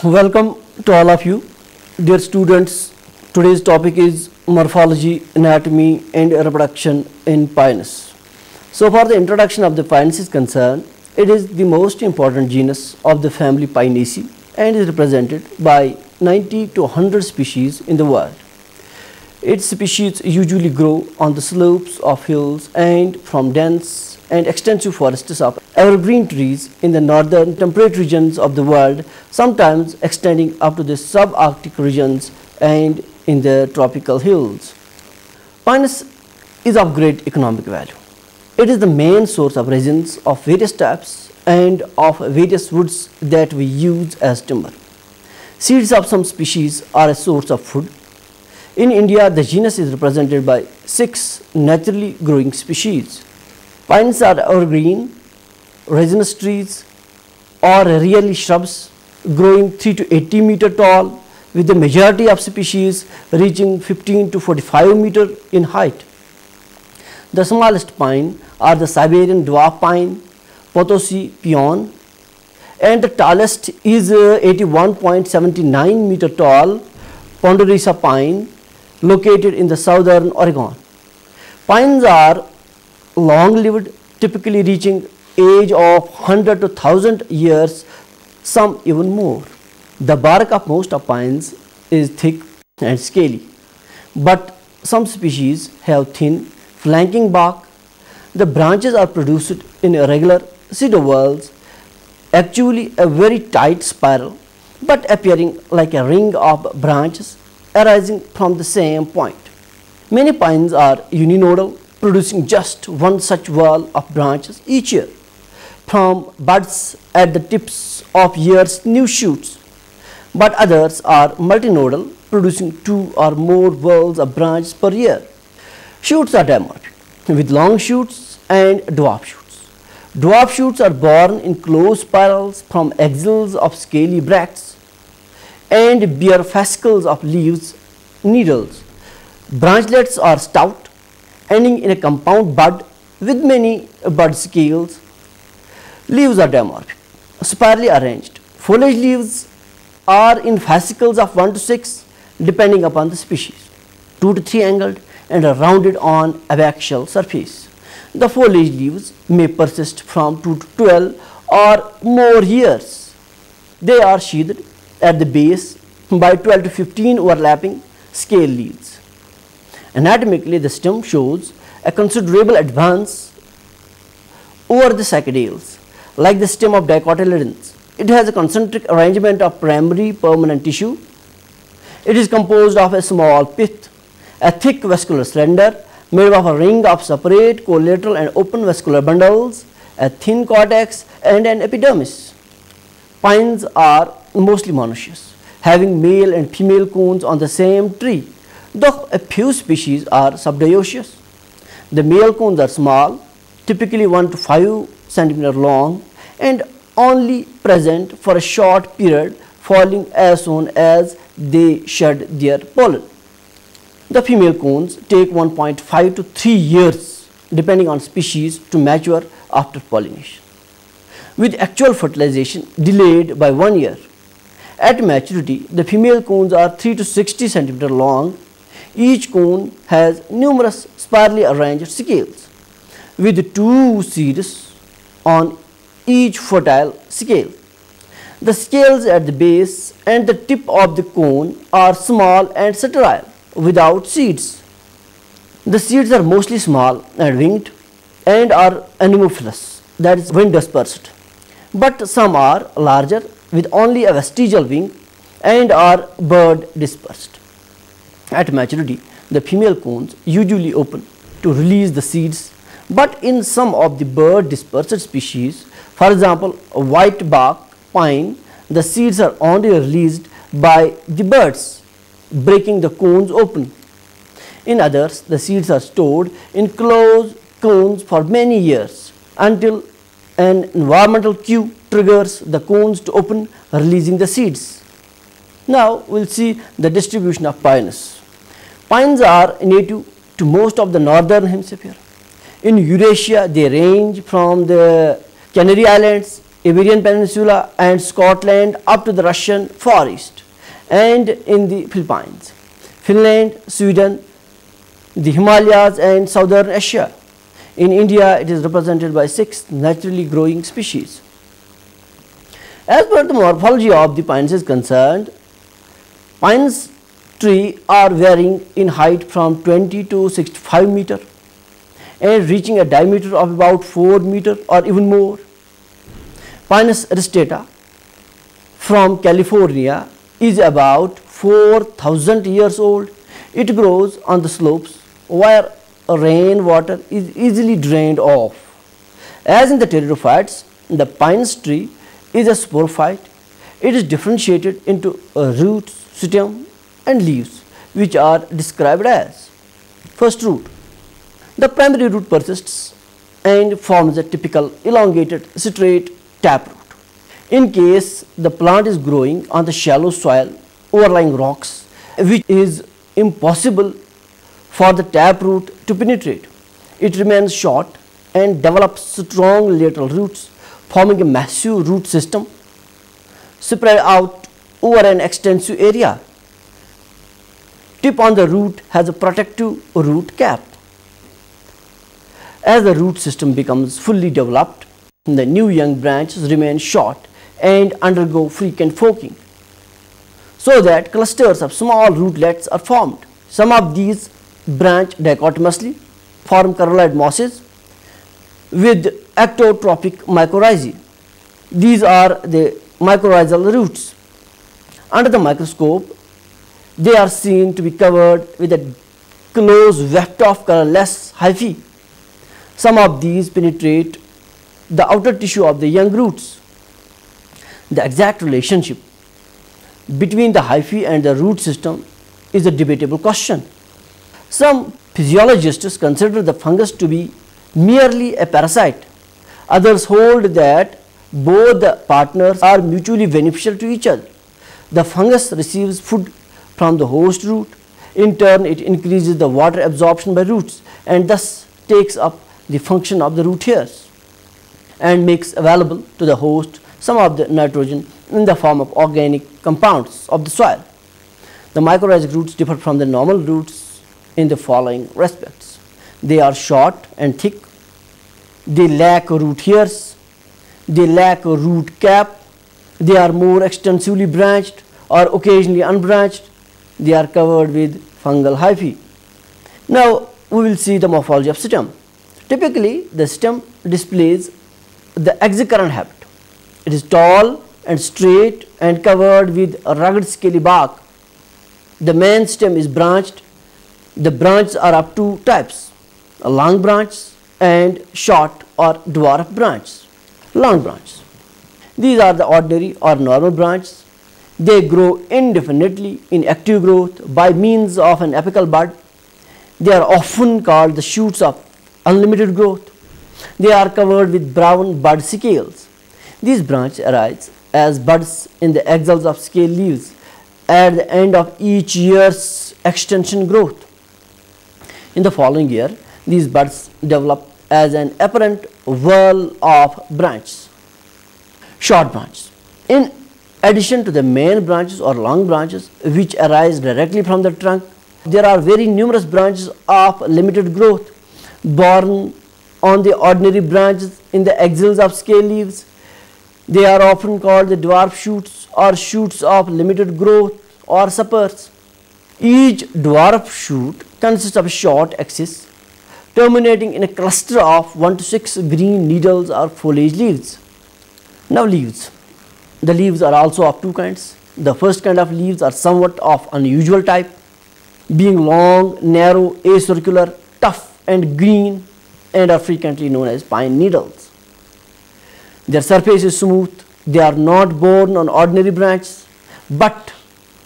Welcome to all of you, dear students. Today's topic is morphology, anatomy and reproduction in Pinus. So far the introduction of the Pinus is concerned, it is the most important genus of the family Pinaceae and is represented by 90 to 100 species in the world. Its species usually grow on the slopes of hills and from dense and extensive forests of evergreen trees in the northern temperate regions of the world, sometimes extending up to the subarctic regions and in the tropical hills. Pinus is of great economic value. It is the main source of resins of various types and of various woods that we use as timber. Seeds of some species are a source of food. In India, the genus is represented by 6 naturally growing species. Pines are evergreen, resinous trees or really shrubs growing 3 to 80 meter tall, with the majority of species reaching 15 to 45 meter in height. The smallest pine are the Siberian dwarf pine, Potosi peon, and the tallest is 81.79 meter tall Ponderosa pine located in the southern Oregon. Pines are long-lived, typically reaching age of 100 to 1000 years, some even more. The bark of most of pines is thick and scaly, but some species have thin, flanking bark. The branches are produced in irregular pseudo-whorls, actually a very tight spiral, but appearing like a ring of branches arising from the same point. Many pines are uninodal, producing just one such whorl of branches each year from buds at the tips of year's new shoots, but others are multinodal, producing 2 or more whorls of branches per year. Shoots are dimorphic with long shoots and dwarf shoots. Dwarf shoots are borne in close spirals from axils of scaly bracts and bear fascicles of leaves, needles. Branchlets are stout, ending in a compound bud with many bud scales. Leaves are dimorphic, spirally arranged. Foliage leaves are in fascicles of 1 to 6 depending upon the species, 2 to 3 angled and are rounded on abaxial surface. The foliage leaves may persist from 2 to 12 or more years. They are sheathed at the base by 12 to 15 overlapping scale leaves. Anatomically, the stem shows a considerable advance over the cycadales, like the stem of dicotyledons. It has a concentric arrangement of primary permanent tissue. It is composed of a small pith, a thick vascular slender made of a ring of separate collateral and open vascular bundles, a thin cortex and an epidermis. Pines are mostly monoecious, having male and female cones on the same tree, though a few species are subdioecious. The male cones are small, typically 1 to 5 centimeter long and only present for a short period, falling as soon as they shed their pollen. The female cones take 1.5 to 3 years depending on species to mature after pollination, with actual fertilization delayed by 1 year. At maturity, the female cones are 3 to 60 centimeter long. Each cone has numerous spirally arranged scales with 2 seeds on each fertile scale. The scales at the base and the tip of the cone are small and sterile without seeds. The seeds are mostly small and winged and are anemophilous, that is wind dispersed, but some are larger with only a vestigial wing and are bird dispersed. At maturity, the female cones usually open to release the seeds, but in some of the bird dispersed species, for example a white bark pine, the seeds are only released by the birds breaking the cones open. In others, the seeds are stored in closed cones for many years until an environmental cue triggers the cones to open, releasing the seeds. Now we will see the distribution of Pinus. Pines are native to most of the northern hemisphere. In Eurasia, they range from the Canary Islands Iberian Peninsula and Scotland up to the Russian Far East, and in the Philippines, Finland, Sweden, the Himalayas and southern Asia. In India, it is represented by 6 naturally growing species. As per the morphology of the pines is concerned, pines tree are varying in height from 20 to 65 meter and reaching a diameter of about 4 meter or even more. Pinus ristata from California is about 4,000 years old. It grows on the slopes where rainwater is easily drained off. As in the pteridophytes, the pinus tree is a sporophyte. It is differentiated into roots, stem and leaves, which are described as: first, root. The primary root persists and forms a typical elongated straight taproot. In case the plant is growing on the shallow soil overlying rocks, which is impossible for the taproot to penetrate, it remains short and develops strong lateral roots, forming a massive root system spread out over an extensive area. Tip on the root has a protective root cap. As the root system becomes fully developed, the new young branches remain short and undergo frequent forking, so that clusters of small rootlets are formed. Some of these branch dichotomously, form coralloid mosses with ectotropic mycorrhizae. These are the mycorrhizal roots. Under the microscope, they are seen to be covered with a close weft of colorless hyphae. Some of these penetrate the outer tissue of the young roots. The exact relationship between the hyphae and the root system is a debatable question. Some physiologists consider the fungus to be merely a parasite. Others hold that both the partners are mutually beneficial to each other. The fungus receives food from the host root. In turn, it increases the water absorption by roots and thus takes up the function of the root hairs and makes available to the host some of the nitrogen in the form of organic compounds of the soil. The mycorrhizal roots differ from the normal roots in the following respects: they are short and thick, they lack root hairs, they lack a root cap, they are more extensively branched or occasionally unbranched, they are covered with fungal hyphae. Now we will see the morphology of stem. Typically, the stem displays the excurrent habit. It is tall and straight and covered with a rugged scaly bark. The main stem is branched. The branches are of two types: a long branch and short or dwarf branch. Long branches. These are the ordinary or normal branches. They grow indefinitely in active growth by means of an apical bud. They are often called the shoots of unlimited growth. They are covered with brown bud scales. These branches arise as buds in the axils of scale leaves at the end of each year's extension growth. In the following year, these buds develop as an apparent whirl of branches. Short branches. In addition to the main branches or long branches which arise directly from the trunk, there are very numerous branches of limited growth borne on the ordinary branches in the axils of scale leaves. They are often called the dwarf shoots or shoots of limited growth or spurs. Each dwarf shoot consists of a short axis terminating in a cluster of 1 to 6 green needles or foliage leaves. Now leaves. The leaves are also of two kinds. The first kind of leaves are somewhat of unusual type, being long, narrow, acircular, tough and green, and are frequently known as pine needles. Their surface is smooth. They are not borne on ordinary branches but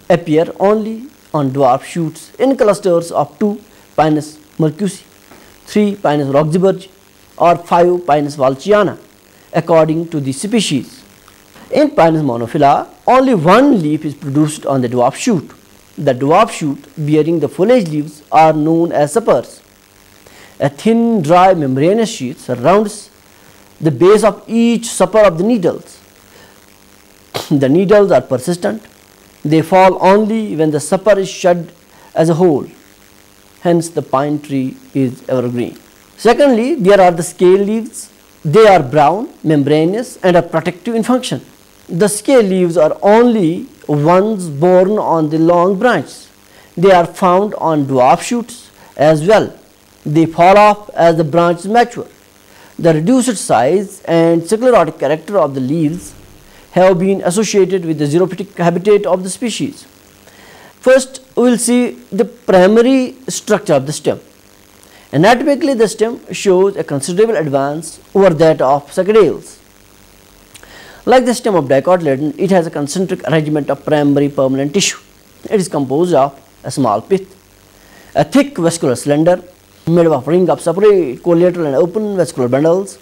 appear only on dwarf shoots in clusters of 2 Pinus mercusi, 3 Pinus roxburgh or 5 Pinus walchiana according to the species. In Pinus monophylla, only one leaf is produced on the dwarf shoot. The dwarf shoot bearing the foliage leaves are known as spurs. A thin, dry, membranous sheath surrounds the base of each supper of the needles. The needles are persistent. They fall only when the supper is shed as a whole. Hence, the pine tree is evergreen. Secondly, there are the scale leaves. They are brown, membranous, and are protective in function. The scale leaves are only ones borne on the long branches. They are found on dwarf shoots as well. They fall off as the branches mature. The reduced size and sclerotic character of the leaves have been associated with the xerophytic habitat of the species. First, we will see the primary structure of the stem. Anatomically, the stem shows a considerable advance over that of Sacadales. Like the stem of dicotyledon, it has a concentric arrangement of primary permanent tissue. It is composed of a small pith, a thick vascular cylinder made of a ring of separate collateral and open vascular bundles,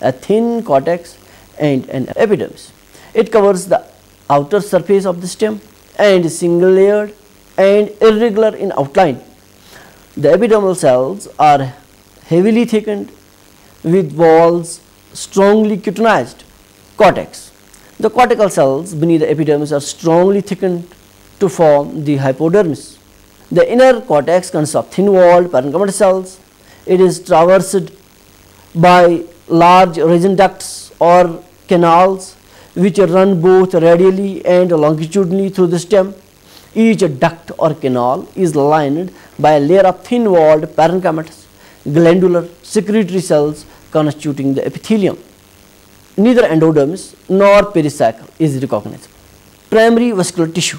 a thin cortex, and an epidermis. It covers the outer surface of the stem and is single layered and irregular in outline. The epidermal cells are heavily thickened with walls strongly chitinized. Cortex. The cortical cells beneath the epidermis are strongly thickened to form the hypodermis. The inner cortex consists of thin-walled parenchymatous cells. It is traversed by large resin ducts or canals which run both radially and longitudinally through the stem. Each duct or canal is lined by a layer of thin-walled parenchymatous, glandular, secretory cells constituting the epithelium. Neither endodermis nor pericycle is recognizable. Primary vascular tissue.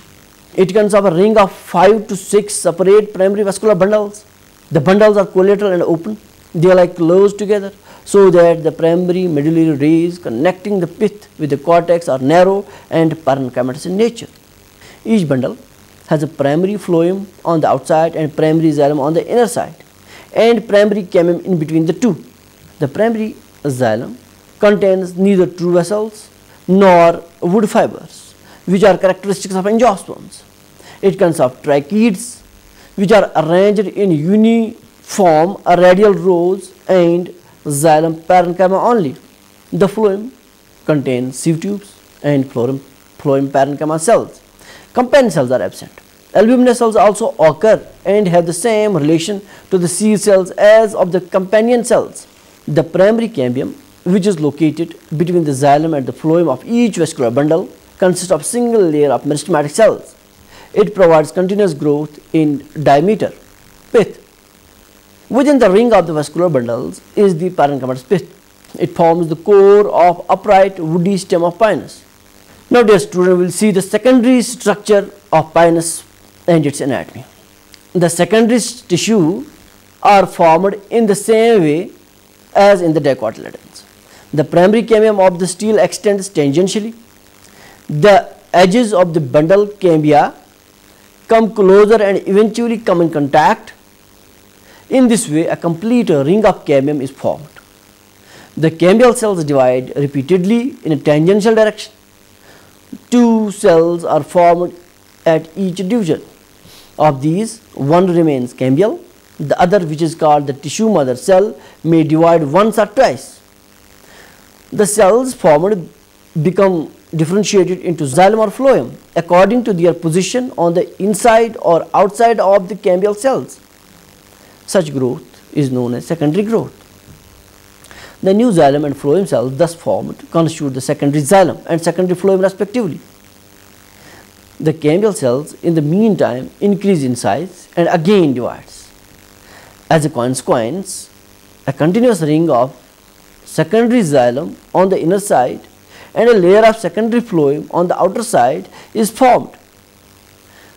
It consists of a ring of 5 to 6 separate primary vascular bundles. The bundles are collateral and open. They are like closed together so that the primary medullary rays connecting the pith with the cortex are narrow and parenchymatous in nature. Each bundle has a primary phloem on the outside and primary xylem on the inner side, and primary cambium in between the two. The primary xylem contains neither true vessels nor wood fibers, which are characteristics of angiosperms. It consists of tracheids, which are arranged in uniform radial rows, and xylem parenchyma only. The phloem contains sieve tubes and phloem parenchyma cells. Companion cells are absent. Albuminous cells also occur and have the same relation to the sieve cells as of the companion cells. The primary cambium, which is located between the xylem and the phloem of each vascular bundle, consists of a single layer of meristematic cells. It provides continuous growth in diameter. Pith. Within the ring of the vascular bundles is the parenchymatous pith. It forms the core of upright woody stem of Pinus. Now, dear student, we will see the secondary structure of Pinus and its anatomy. The secondary tissue are formed in the same way as in the dicotyledons. The primary cambium of the stele extends tangentially. The edges of the bundle cambia come closer and eventually come in contact. In this way, a complete ring of cambium is formed. The cambial cells divide repeatedly in a tangential direction. Two cells are formed at each division. Of these, one remains cambial. The other, which is called the tissue mother cell, may divide once or twice. The cells formed become differentiated into xylem or phloem according to their position on the inside or outside of the cambial cells. Such growth is known as secondary growth. The new xylem and phloem cells thus formed constitute the secondary xylem and secondary phloem respectively. The cambial cells in the meantime increase in size and again divides. As a consequence, a continuous ring of secondary xylem on the inner side and a layer of secondary phloem on the outer side is formed.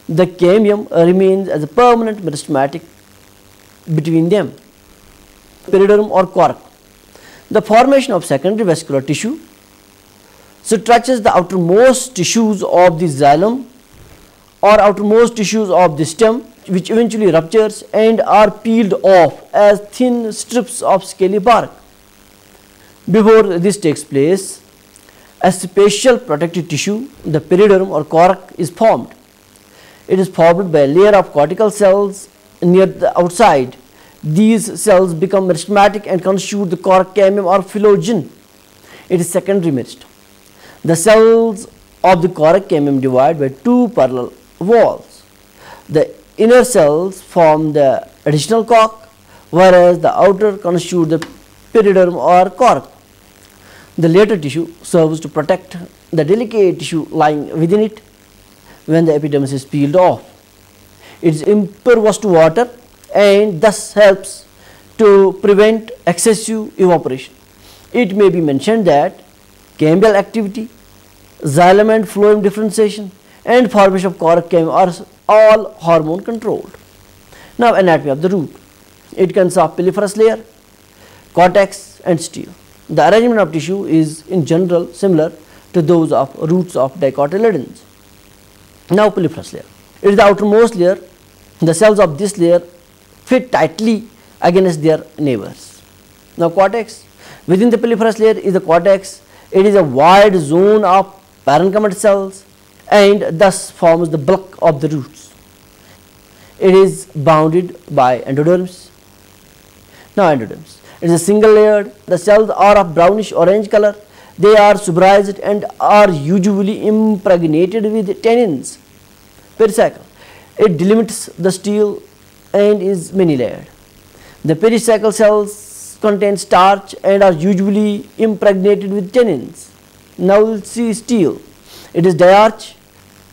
The cambium remains as a permanent meristematic between them. Periderm or cork. The formation of secondary vascular tissue stretches the outermost tissues of the xylem or outermost tissues of the stem, which eventually ruptures and are peeled off as thin strips of scaly bark. Before this takes place, a special protective tissue, the periderm or cork, is formed. It is formed by a layer of cortical cells near the outside. These cells become meristematic and constitute the cork cambium or phylogeny. It is secondary meristem. The cells of the cork cambium divide by two parallel walls. The inner cells form the additional cork, whereas the outer constitute the periderm or cork. The later tissue serves to protect the delicate tissue lying within it when the epidermis is peeled off. It is impervious to water and thus helps to prevent excessive evaporation. It may be mentioned that cambial activity, xylem and phloem differentiation and formation of cork cambium are all hormone controlled. Now, anatomy of the root. It consists of piliferous layer, cortex and stele. The arrangement of tissue is in general similar to those of roots of dicotyledons. Now, piliferous layer. It is the outermost layer. The cells of this layer fit tightly against their neighbors. Now, cortex. Within the piliferous layer is the cortex. It is a wide zone of parenchymal cells and thus forms the bulk of the roots. It is bounded by endodermis. Now, endodermis. It is a single layered. The cells are of brownish orange color. They are suberized and are usually impregnated with tannins. Pericycle. It delimits the stele and is many layered. The pericycle cells contain starch and are usually impregnated with tannins. Now, we will see stele. It is diarch,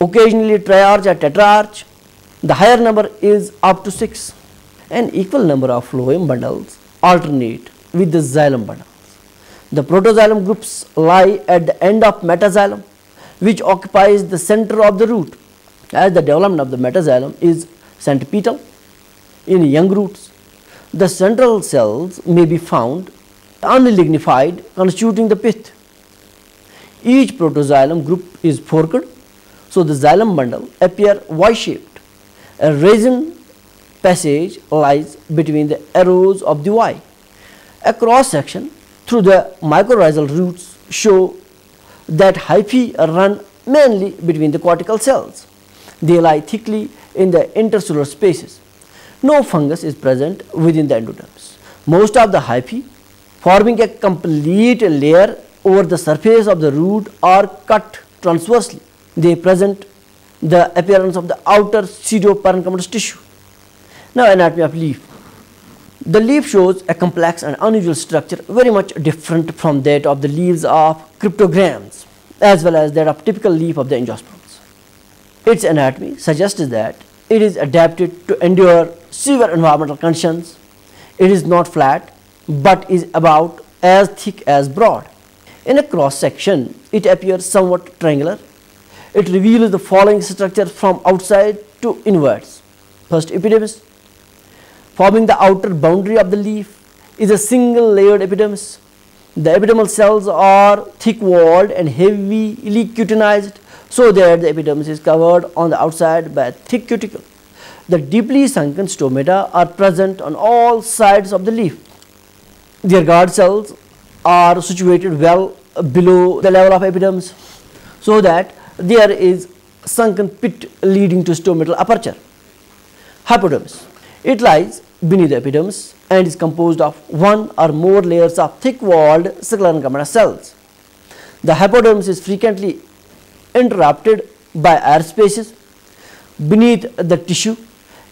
occasionally triarch or tetrarch. The higher number is up to 6. An equal number of phloem bundles alternate with the xylem bundles. The protoxylem groups lie at the end of metaxylem, which occupies the center of the root, as the development of the metaxylem is centripetal in young roots. The central cells may be found unlignified, constituting the pith. Each protoxylem group is forked, so the xylem bundle appear Y-shaped. A resin passage lies between the arrows of the Y. A cross section through the mycorrhizal roots show that hyphae run mainly between the cortical cells. They lie thickly in the intercellular spaces. No fungus is present within the endodermis. Most of the hyphae, forming a complete layer over the surface of the root, are cut transversely. They present the appearance of the outer pseudoparenchymatous tissue. Now, anatomy of leaf. The leaf shows a complex and unusual structure very much different from that of the leaves of cryptogams as well as that of typical leaf of the angiosperms. Its anatomy suggests that it is adapted to endure severe environmental conditions. It is not flat but is about as thick as broad. In a cross section, it appears somewhat triangular. It reveals the following structure from outside to inwards. First, epidermis. Forming the outer boundary of the leaf is a single layered epidermis. The epidermal cells are thick walled and heavily cutinized, so that the epidermis is covered on the outside by a thick cuticle. The deeply sunken stomata are present on all sides of the leaf. Their guard cells are situated well below the level of epidermis, so that there is sunken pit leading to stomatal aperture. Hypodermis. It lies beneath the epidermis and is composed of one or more layers of thick walled sclerenchymatous cells. The hypodermis is frequently interrupted by air spaces beneath the tissue.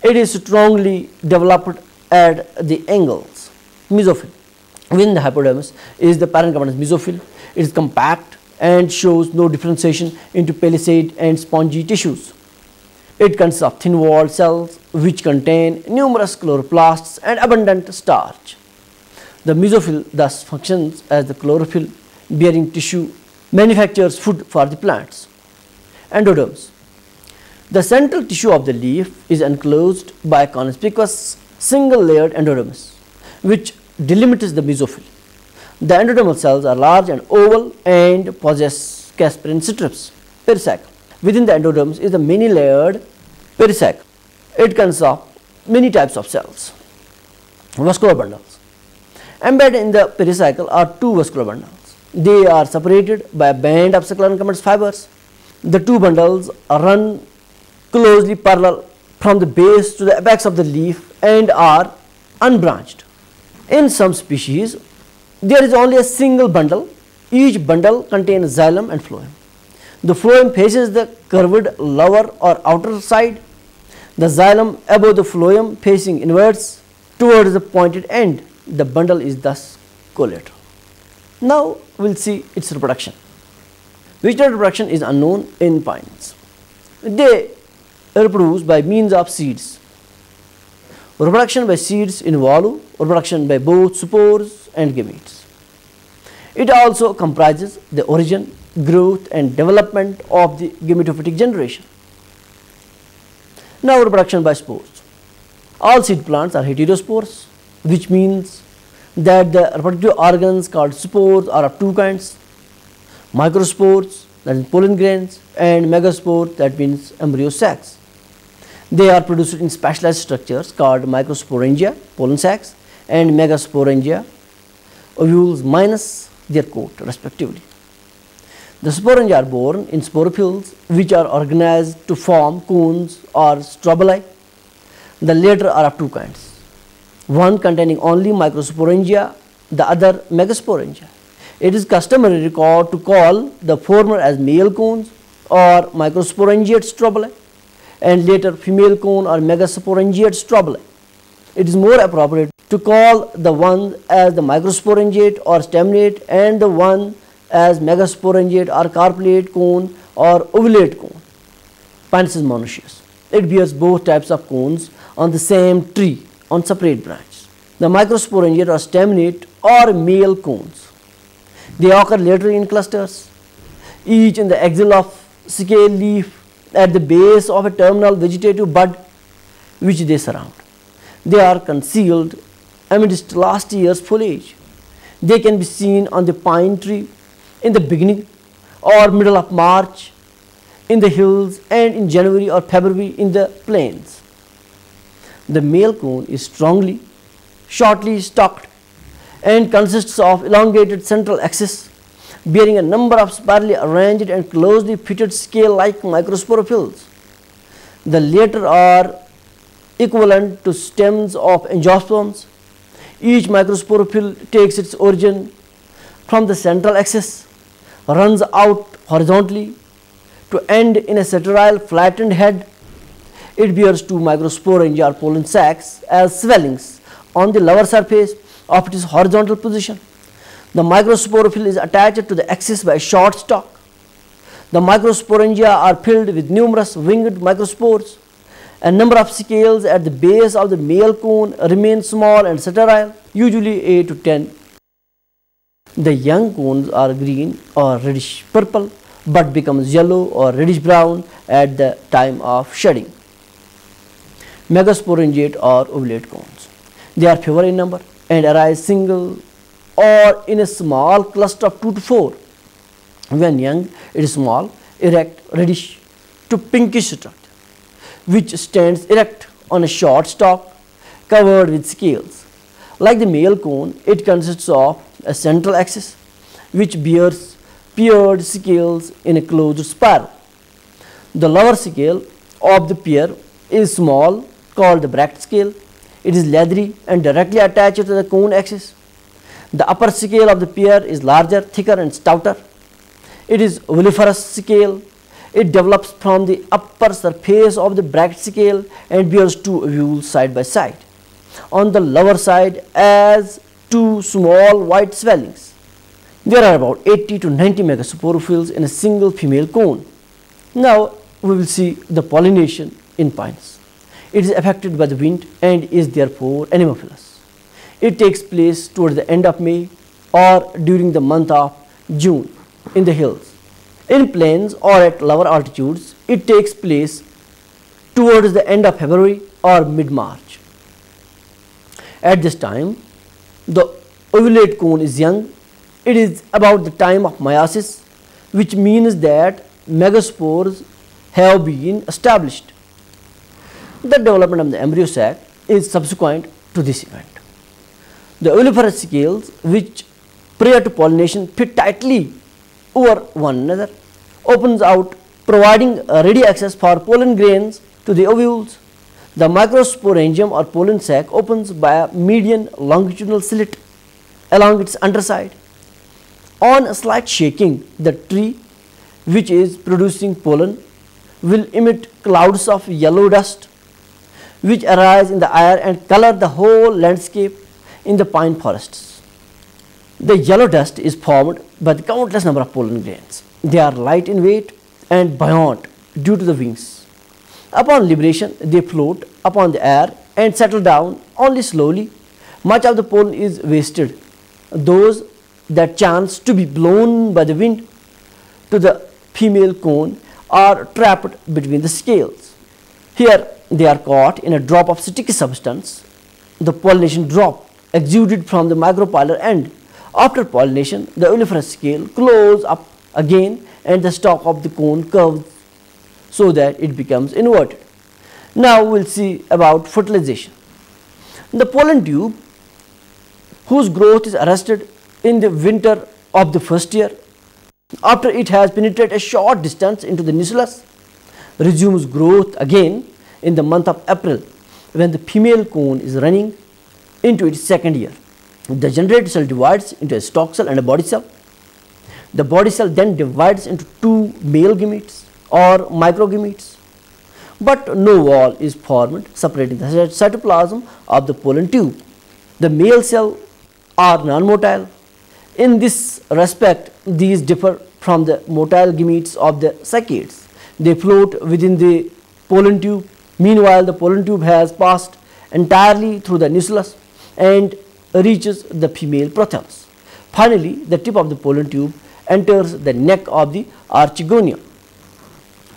It is strongly developed at the angles. Mesophyll. Within the hypodermis is the parenchymatous mesophyll. It is compact and shows no differentiation into palisade and spongy tissues. It consists of thin walled cells which contain numerous chloroplasts and abundant starch. The mesophyll thus functions as the chlorophyll bearing tissue, manufactures food for the plants. Endoderms. The central tissue of the leaf is enclosed by a conspicuous single layered endodermis which delimits the mesophyll. The endodermal cells are large and oval and possess Casparian strips. Pericycle. Within the endodermis is a many layered pericycle. It consists of many types of cells. Vascular bundles. Embedded in the pericycle are two vascular bundles. They are separated by a band of sclerenchymatous fibers. The two bundles run closely parallel from the base to the apex of the leaf and are unbranched. In some species, there is only a single bundle Each bundle contains xylem and phloem. The phloem faces the curved lower or outer side, the xylem above the phloem facing inwards towards the pointed end. The bundle is thus collateral. Now we will see its reproduction. Vegetal reproduction is unknown in pines. They reproduce by means of seeds. Reproduction by seeds involve reproduction by both spores and gametes. It also comprises the origin, growth and development of the gametophytic generation. Now reproduction by spores. All seed plants are heterospores, which means that the reproductive organs called spores are of two kinds: microspores, that is pollen grains, and megaspores, that means embryo sacs. They are produced in specialized structures called microsporangia, pollen sacs, and megasporangia, ovules minus their coat respectively. The sporangia are born in sporophylls, which are organized to form cones or strobili. The latter are of two kinds, one containing only microsporangia, the other megasporangia. It is customary to call the former as male cones or microsporangiate strobili, and later female cone or megasporangiate strobili. It is more appropriate to call the one as the microsporangiate or staminate and the one as megasporangiate or carpellate cone or ovulate cone. Pinus is monoecious. It bears both types of cones on the same tree on separate branches. The microsporangiate or staminate are male cones. They occur later in clusters, each in the axil of scale leaf at the base of a terminal vegetative bud which they surround. They are concealed amidst last year's foliage. They can be seen on the pine tree in the beginning or middle of March in the hills, and in January or February in the plains. The male cone is strongly, shortly stalked and consists of elongated central axis bearing a number of spirally arranged and closely fitted scale-like microsporophylls. The latter are equivalent to stems of angiosperms. Each microsporophyll takes its origin from the central axis, runs out horizontally to end in a sterile flattened head. It bears two microsporangia or pollen sacs as swellings on the lower surface of its horizontal position. The microsporophyll is attached to the axis by a short stalk. The microsporangia are filled with numerous winged microspores. A number of scales at the base of the male cone remain small and sterile, usually 8 to 10. The young cones are green or reddish purple, but becomes yellow or reddish brown at the time of shedding. Megasporangiate or ovulate cones. They are fewer in number and arise single or in a small cluster of 2 to 4. When young, it is small, erect, reddish to pinkish structure, which stands erect on a short stalk covered with scales. Like the male cone, it consists of a central axis which bears paired scales in a closed spiral. The lower scale of the pair is small, called the bract scale. It is leathery and directly attached to the cone axis. The upper scale of the pair is larger, thicker and stouter. It is ovuliferous scale. It develops from the upper surface of the bract scale and bears two ovules side by side. On the lower side as two small white swellings. There are about 80 to 90 megasporophylls in a single female cone. Now we will see the pollination in pines. It is affected by the wind and is therefore anemophilous. It takes place towards the end of May or during the month of June in the hills. In plains or at lower altitudes, it takes place towards the end of February or mid-March. At this time, the ovulate cone is young. It is about the time of meiosis, which means that megaspores have been established. The development of the embryo sac is subsequent to this event. The ovuliferous scales, which prior to pollination fit tightly over one another, opens out, providing a ready access for pollen grains to the ovules. The microsporangium or pollen sac opens by a median longitudinal slit along its underside. On slight shaking, the tree which is producing pollen will emit clouds of yellow dust which arise in the air and color the whole landscape in the pine forests. The yellow dust is formed by the countless number of pollen grains. They are light in weight and buoyant due to the wings. Upon liberation, they float upon the air and settle down only slowly. Much of the pollen is wasted. Those that chance to be blown by the wind to the female cone are trapped between the scales. Here they are caught in a drop of sticky substance, the pollination drop exuded from the micropylar end. After pollination, the oleferous scale closes up again and the stalk of the cone curves so that it becomes inverted. Now we will see about fertilization. The pollen tube, whose growth is arrested in the winter of the first year, after it has penetrated a short distance into the nucleus, resumes growth again in the month of April when the female cone is running into its second year. The generated cell divides into a stalk cell and a body cell. The body cell then divides into two male gametes or microgametes, but no wall is formed separating the cytoplasm of the pollen tube. The male cells are non-motile. In this respect, these differ from the motile gametes of the cycads. They float within the pollen tube. Meanwhile, the pollen tube has passed entirely through the nucleus and reaches the female prothallus. Finally, the tip of the pollen tube enters the neck of the archegonia.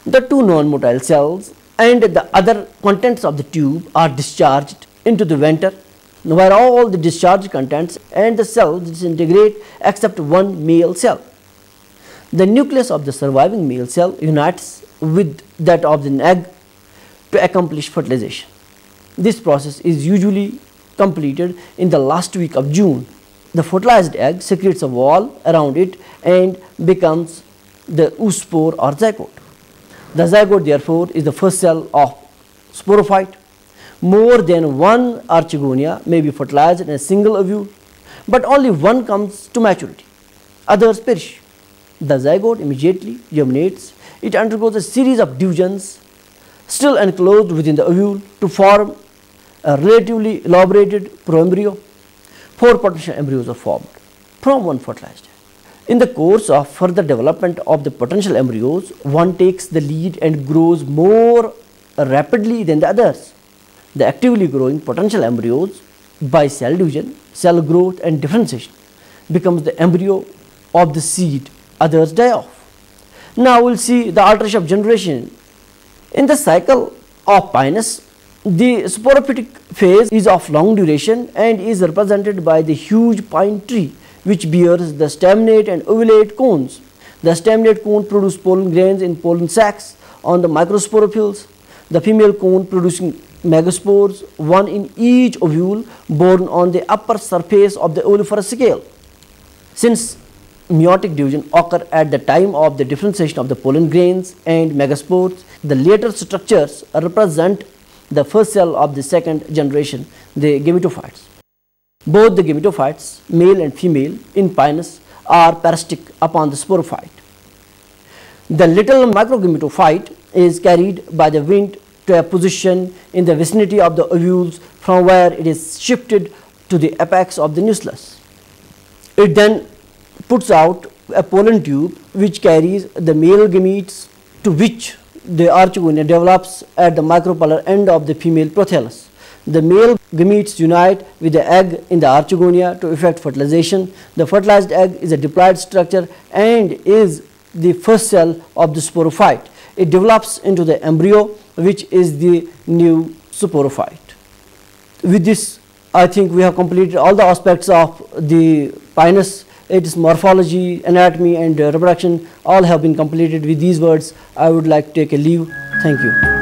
The two non-motile cells and the other contents of the tube are discharged into the venter, where all the discharged contents and the cells disintegrate except one male cell. The nucleus of the surviving male cell unites with that of the egg to accomplish fertilization. This process is usually completed in the last week of June. The fertilized egg secretes a wall around it and becomes the oospore or zygote. The zygote therefore is the first cell of sporophyte. More than one archegonia may be fertilized in a single ovule, but only one comes to maturity. Others perish. The zygote immediately germinates. It undergoes a series of divisions still enclosed within the ovule to form a relatively elaborated proembryo. 4 potential embryos are formed from one fertilized egg. In the course of further development of the potential embryos, one takes the lead and grows more rapidly than the others. The actively growing potential embryos, by cell division, cell growth and differentiation, becomes the embryo of the seed. Others die off. Now we will see the alteration of generation. In the cycle of Pinus, the sporophytic phase is of long duration and is represented by the huge pine tree which bears the staminate and ovulate cones. The staminate cone produces pollen grains in pollen sacs on the microsporophiles. The female cone producing megaspores, one in each ovule, borne on the upper surface of the oleferous scale. Since meiotic division occur at the time of the differentiation of the pollen grains and megaspores, the later structures represent the first cell of the second generation, the gametophytes. Both the gametophytes, male and female, in Pinus are parasitic upon the sporophyte. The little microgametophyte is carried by the wind to a position in the vicinity of the ovules, from where it is shifted to the apex of the nucleus. It then puts out a pollen tube which carries the male gametes, to which the archegonia develops at the micropylar end of the female prothallus. The male gametes unite with the egg in the archegonia to effect fertilization. The fertilized egg is a diploid structure and is the first cell of the sporophyte. It develops into the embryo, which is the new sporophyte. With this, I think we have completed all the aspects of the Pinus. Its morphology, anatomy and reproduction all have been completed. With these words, I would like to take a leave. Thank you.